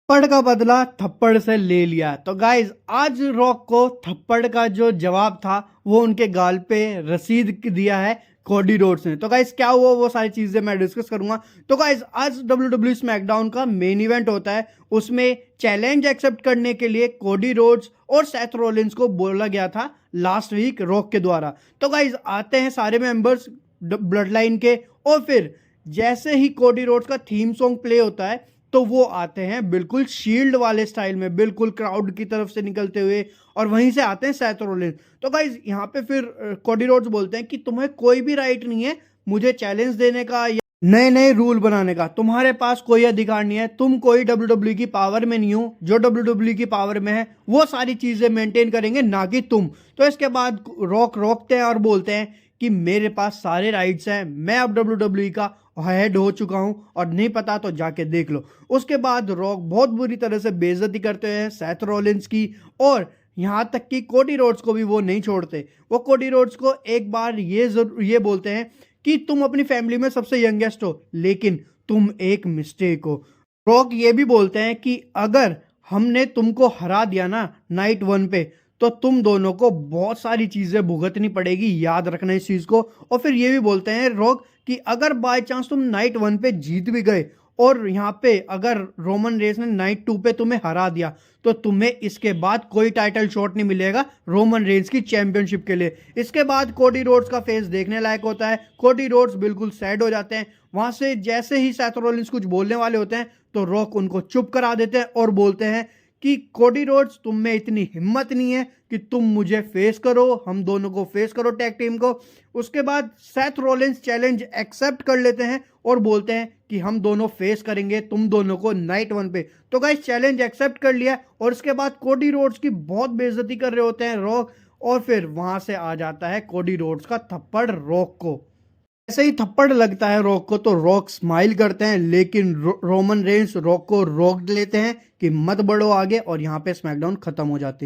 थप्पड़ का बदला थप्पड़ से ले लिया। तो गाइज आज रॉक को थप्पड़ का जो जवाब था वो उनके गाल पे रसीद दिया है कोडी रोड्स ने। तो गाइज क्या हुआ वो सारी चीजें मैं डिस्कस करूंगा। तो गाइज आज WWE स्मैकडाउन का मेन इवेंट होता है। उसमें चैलेंज एक्सेप्ट करने के लिए कोडी रोड्स और सेथ रोलिंस को बोला गया था लास्ट वीक रॉक के द्वारा। तो गाइज आते हैं सारे मेंबर्स ब्लड लाइन के, और फिर जैसे ही कोडी रोड्स का थीम सॉन्ग प्ले होता है तो वो आते हैं बिल्कुल शील्ड वाले स्टाइल में, बिल्कुल क्राउड की तरफ से निकलते हुए, और वहीं से आते हैं सेथ रोलिंस। तो गाइज यहाँ पे फिर कोडी रोड्स बोलते हैं कि तुम्हें कोई भी राइट नहीं है मुझे चैलेंज देने का या नए नए रूल बनाने का। तुम्हारे पास कोई अधिकार नहीं है, तुम कोई WWE की पावर में नहीं हो। जो WWE की पावर में है वो सारी चीजें मेंटेन करेंगे, ना कि तुम। तो इसके बाद रॉक रोकते हैं और बोलते हैं कि मेरे पास सारे राइट्स हैं, मैं अब WWE का हेड हो चुका हूं, और नहीं पता तो जाके देख लो। उसके बाद रॉक बहुत बुरी तरह से बेइज्जती करते हैं सेथ रॉलिंस की, और यहां तक कि कोडी रोड्स को भी वो नहीं छोड़ते। वो कोडी रोड्स को एक बार ये बोलते हैं कि तुम अपनी फैमिली में सबसे यंगेस्ट हो, लेकिन तुम एक मिस्टेक हो। रॉक ये भी बोलते हैं कि अगर हमने तुमको हरा दिया ना नाइट वन पे, तो तुम दोनों को बहुत सारी चीजें भुगतनी पड़ेगी, याद रखना इस चीज को। और फिर ये भी बोलते हैं रॉक कि अगर बाय चांस तुम नाइट वन पे जीत भी गए, और यहाँ पे अगर रोमन रेस ने नाइट टू पे तुम्हें हरा दिया, तो तुम्हें इसके बाद कोई टाइटल शॉट नहीं मिलेगा रोमन रेंस की चैंपियनशिप के लिए। इसके बाद कोडी रोड्स का फेस देखने लायक होता है। कोडी रोड्स बिल्कुल सैड हो जाते हैं। वहां से जैसे ही सेथ रॉलिंस कुछ बोलने वाले होते हैं तो रॉक उनको चुप करा देते हैं और बोलते हैं कि कोडी रोड्स, तुम में इतनी हिम्मत नहीं है कि तुम मुझे फेस करो, हम दोनों को फेस करो, टैग टीम को। उसके बाद सेथ रॉलिंस चैलेंज एक्सेप्ट कर लेते हैं और बोलते हैं कि हम दोनों फेस करेंगे तुम दोनों को नाइट वन पे। तो गाइस चैलेंज एक्सेप्ट कर लिया, और उसके बाद कोडी रोड्स की बहुत बेइज्जती कर रहे होते हैं रॉक, और फिर वहां से आ जाता है कोडी रोड्स का थप्पड़ रॉक को। ऐसे ही थप्पड़ लगता है रॉक को तो रॉक स्माइल करते हैं, लेकिन रोमन रेंस रॉक को रोक लेते हैं कि मत बढ़ो आगे, और यहाँ पे स्मैकडाउन खत्म हो जाती है।